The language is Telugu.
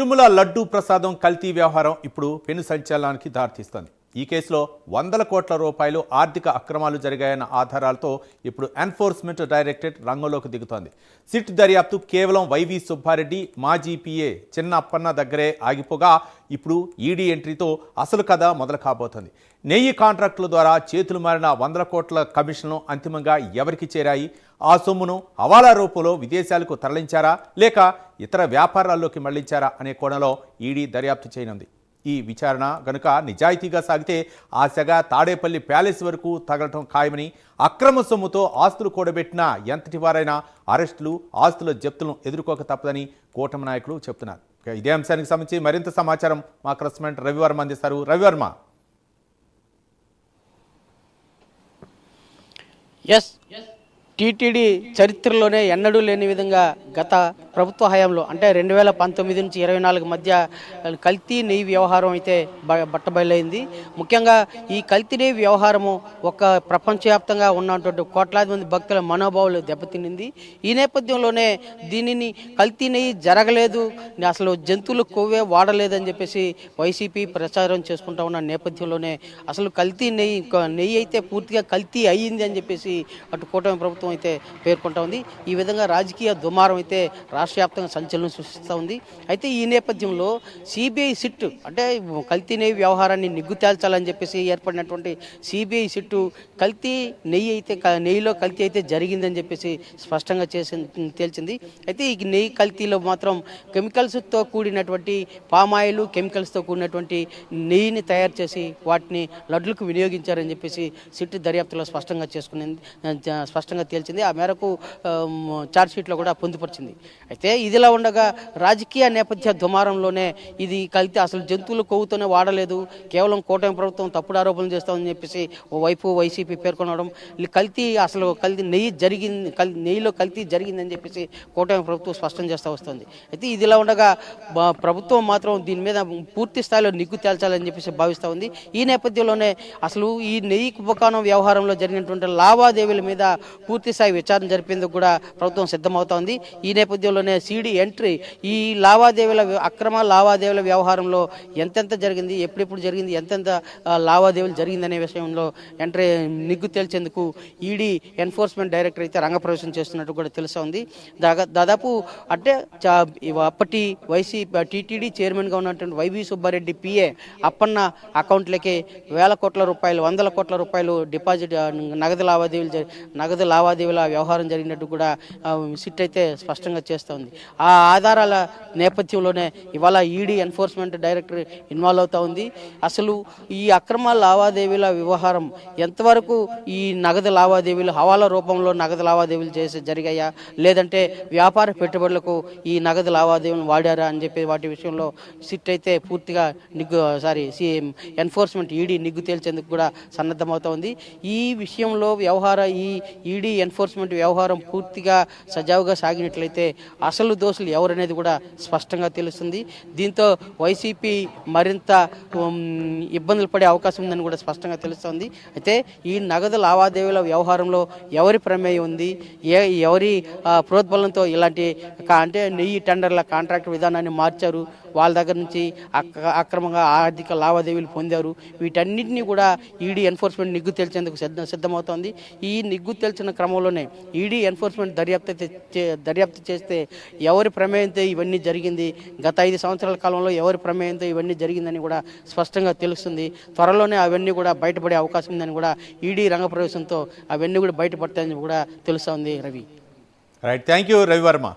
తిరుమల లడ్డూ ప్రసాదం కల్తీ వ్యవహారం ఇప్పుడు పెను సంచలనానికి దారితీస్తోంది. ఈ కేసులో వందల కోట్ల రూపాయలు ఆర్థిక అక్రమాలు జరిగాయన్న ఆధారాలతో ఇప్పుడు ఎన్ఫోర్స్మెంట్ డైరెక్టరేట్ రంగంలోకి దిగుతోంది. సిట్ దర్యాప్తు కేవలం వైవి సుబ్బారెడ్డి, మాజీ పిఏ చిన్న అప్పన్న దగ్గరే ఆగిపోగా ఇప్పుడు ఈడీ ఎంట్రీతో అసలు కథ మొదలు కాబోతోంది. నెయ్యి కాంట్రాక్టుల ద్వారా చేతులు మారిన వందల కోట్ల కమిషన్లు అంతిమంగా ఎవరికి చేరాయి? ఆ సొమ్మును హవాలా రూపంలో విదేశాలకు తరలించారా లేక ఇతర వ్యాపారాల్లోకి మళ్లించారా అనే కోణంలో ఈడీ దర్యాప్తు చేయనుంది. ఈ విచారణ గనుక నిజాయితీగా సాగితే ఆ సెగ తాడేపల్లి ప్యాలెస్ వరకు తగలటం ఖాయమని, అక్రమ సొమ్ముతో ఆస్తులు కూడబెట్టిన ఎంతటి వారైనా అరెస్టులు, ఆస్తుల జప్తులను ఎదుర్కోక తప్పదని కూటమి నాయకులు చెప్తున్నారు. ఇదే అంశానికి సంబంధించి మరింత సమాచారం మా కరెస్పాండెంట్ రవివర్మ అందిస్తారు. రవివర్మ. టీటీడీ చరిత్రలోనే ఎన్నడూ లేని విధంగా గత ప్రభుత్వ హయాంలో అంటే 2019 నుంచి 24 మధ్య కల్తీ నెయ్యి వ్యవహారం అయితే బట్టబయలైంది. ముఖ్యంగా ఈ కల్తీ నెయ్యి వ్యవహారము ఒక ప్రపంచవ్యాప్తంగా ఉన్నటువంటి కోట్లాది మంది భక్తుల మనోభావాలు దెబ్బతినింది. ఈ నేపథ్యంలోనే దీనిని కల్తీ నెయ్యి జరగలేదు, అసలు జంతువులు కొవ్వే వాడలేదని చెప్పేసి వైసీపీ ప్రచారం చేసుకుంటా ఉన్న నేపథ్యంలోనే అసలు కల్తీ నెయ్యి అయితే పూర్తిగా కల్తీ అయ్యింది అని చెప్పేసి అటు కూటమి ప్రభుత్వం అయితే పేర్కొంటా ఉంది. ఈ విధంగా రాజకీయ దుమారం అయితే రాష్ట్ర వ్యాప్తంగా సంచలనం సృష్టిస్తూ ఉంది. అయితే ఈ నేపథ్యంలో సిబిఐ సిట్ అంటే కల్తీ నెయ్యి వ్యవహారాన్ని నిగ్గు తేల్చాలని చెప్పేసి ఏర్పడినటువంటి సిబిఐ సిట్టు కల్తీ నెయ్యిలో కల్తీ అయితే జరిగిందని చెప్పేసి స్పష్టంగా తేల్చింది. అయితే ఈ నెయ్యి కల్తీలో మాత్రం కెమికల్స్తో కూడినటువంటి పామాయిల్, కెమికల్స్తో కూడినటువంటి నెయ్యిని తయారు చేసి వాటిని లడ్లకు వినియోగించారని చెప్పేసి సిట్ దర్యాప్తులో స్పష్టంగా తేల్చింది. ఆ మేరకు ఛార్జ్షీట్లో కూడా పొందుపరిచింది. అయితే ఇదిలా ఉండగా రాజకీయ నేపథ్య దుమారంలోనే ఇది కల్తీ, అసలు జంతువులు కొవ్వుతోనే వాడలేదు, కేవలం కూటమి ప్రభుత్వం తప్పుడు ఆరోపణలు చేస్తామని చెప్పేసి ఓవైపు వైసీపీ పేర్కొనడం, నెయ్యిలో కల్తీ జరిగిందని చెప్పేసి కూటమి ప్రభుత్వం స్పష్టం చేస్తూ వస్తుంది. అయితే ఇదిలా ఉండగా ప్రభుత్వం మాత్రం దీని మీద పూర్తి స్థాయిలో నిగ్గు తేల్చాలని చెప్పేసి భావిస్తూ ఉంది. ఈ నేపథ్యంలోనే అసలు ఈ నెయ్యి కుంభకోణం వ్యవహారంలో జరిగినటువంటి లావాదేవీల మీద పూర్తి స్థాయి విచారణ జరిపేందుకు కూడా ప్రభుత్వం సిద్ధమవుతోంది. ఈ నేపథ్యంలోనే సిడి ఎంట్రీ ఈ అక్రమ లావాదేవీల వ్యవహారంలో ఎంతెంత జరిగింది, ఎప్పుడెప్పుడు జరిగింది, ఎంతెంత లావాదేవీలు జరిగిందనే విషయంలో ఎంట్రీ నిగ్గు తేల్చేందుకు ఈడీ ఎన్ఫోర్స్మెంట్ డైరెక్టర్ అయితే రంగప్రవేశం చేస్తున్నట్టు కూడా తెలుస్తోంది. దాదాపు అంటే అప్పటి టీటీడీ చైర్మన్గా ఉన్నటువంటి వైవి సుబ్బారెడ్డి పిఏ అప్పన్న అకౌంట్లకి వేల కోట్ల రూపాయలు, వందల కోట్ల రూపాయలు డిపాజిట్ నగదు లావాదేవీల వ్యవహారం జరిగినట్టు కూడా సిట్ అయితే స్పష్టంగా చేస్తూ ఉంది. ఆ ఆధారాల నేపథ్యంలోనే ఇవాళ ఈడీ ఎన్ఫోర్స్మెంట్ డైరెక్టర్ ఇన్వాల్వ్ అవుతూ ఉంది. అసలు ఈ అక్రమ లావాదేవీల వ్యవహారం ఎంతవరకు ఈ నగదు లావాదేవీలు హవాలా రూపంలో నగదు లావాదేవీలు జరిగాయా, లేదంటే వ్యాపార పెట్టుబడులకు ఈ నగదు లావాదేవీలను వాడారా అని చెప్పి వాటి విషయంలో సిట్ అయితే పూర్తిగా ఎన్ఫోర్స్మెంట్ ఈడీ నిగ్గు తేల్చేందుకు కూడా సన్నద్ధమవుతా ఉంది. ఈ విషయంలో ఈ ఈడీ ఎన్ఫోర్స్మెంట్ వ్యవహారం పూర్తిగా సజావుగా సాగినట్లయితే అసలు దోషులు ఎవరనేది కూడా స్పష్టంగా తెలుస్తుంది. దీంతో వైసీపీ మరింత ఇబ్బందులు పడే అవకాశం ఉందని కూడా స్పష్టంగా తెలుస్తుంది. అయితే ఈ నగదు లావాదేవీల వ్యవహారంలో ఎవరి ప్రమేయం ఉంది, ఎవరి ప్రోద్బలంతో ఇలాంటి అంటే నెయ్యి టెండర్ల కాంట్రాక్ట్ విధానాన్ని మార్చారు, వాళ్ళ దగ్గర నుంచి అక్రమంగా ఆర్థిక లావాదేవీలు పొందారు, వీటన్నిటినీ కూడా ఈడీ ఎన్ఫోర్స్మెంట్ నిగ్గు తేల్చేందుకు సిద్ధమవుతోంది. ఈ నిగ్గు తేల్చిన క్రమంలోనే ఈడీ ఎన్ఫోర్స్మెంట్ దర్యాప్తు చేస్తే ఎవరి ప్రమేయంతో ఇవన్నీ జరిగింది, గత 5 సంవత్సరాల కాలంలో ఎవరి ప్రమేయంతో ఇవన్నీ జరిగిందని కూడా స్పష్టంగా తెలుస్తుంది. త్వరలోనే అవన్నీ కూడా బయటపడే అవకాశం ఉందని కూడా ఈడీ రంగప్రవేశంతో అవన్నీ కూడా బయటపడతాయని కూడా తెలుస్తోంది. Ravi. Right, thank you Ravi Varma.